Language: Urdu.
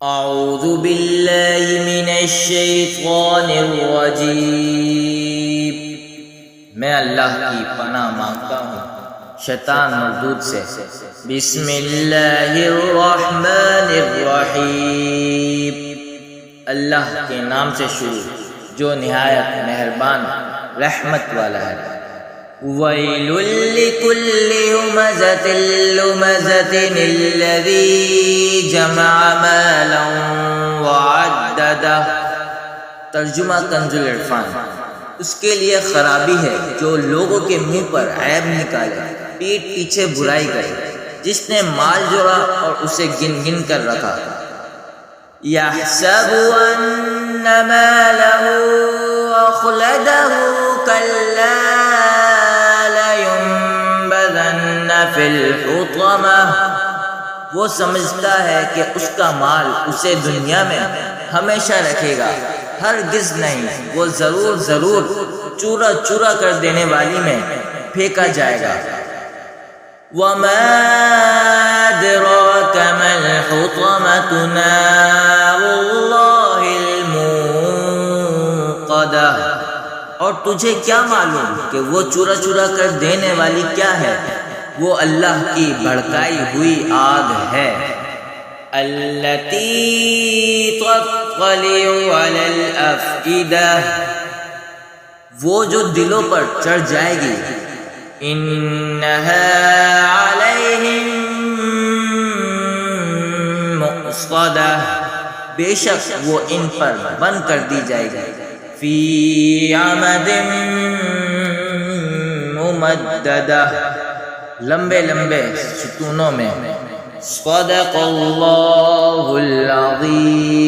اعوذ باللہ من الشیطان الرجیم، میں اللہ کی پناہ مانگتا ہوں شیطان مردود سے۔ بسم اللہ الرحمن الرحیم، اللہ کے نام سے شروع جو نہایت مہربان رحمت والا ہے۔ وَيْلٌ لِكُلِّ ہُمَزَةٍ لُمَزَةٍ الَّذِي جَمَعَ مَالًا وَعَدَّدَهُ۔ ترجمہ کنز العرفان۔ اس کے لیے خرابی ہے جو لوگوں کے منہ پر عیب نکالے، پیٹھ پیچھے برائی کرے، جس نے مال جوڑا اور اسے گن گن کر رکھا۔ يَحْسَبُ أَنَّ مَالَهُ أَخْلَدَهُ كَلَّا فی الحطمہ، وہ سمجھتا ہے کہ اس کا مال اسے دنیا میں ہمیشہ رکھے گا، ہرگز نہیں، وہ ضرور چورا چورا کر دینے والی میں پھینکا جائے گا۔ وَمَا أَدْرَاكَ مَا الْحُطَمَةُ نَارُ اللَّهِ الْمُوقَدَةُ، اور تجھے کیا معلوم کہ وہ چورا چورا کر دینے والی کیا ہے؟ وہ اللہ کی بھڑکائی ہوئی آگ ہے۔ الَّتِي تَطَّلِعُ عَلَى الْأَفْئِدَةِ، وہ جو دلوں پر چڑھ جائے گی۔ إِنَّهَا عَلَيْهِمْ مُؤْصَدَةٌ، بے شک وہ ان پر بند کر دی جائے گی۔ فِي عَمَدٍ مُمَدَّدَةٍ، لمبے لمبے ستونوں میں۔ صدق اللہ العظیم۔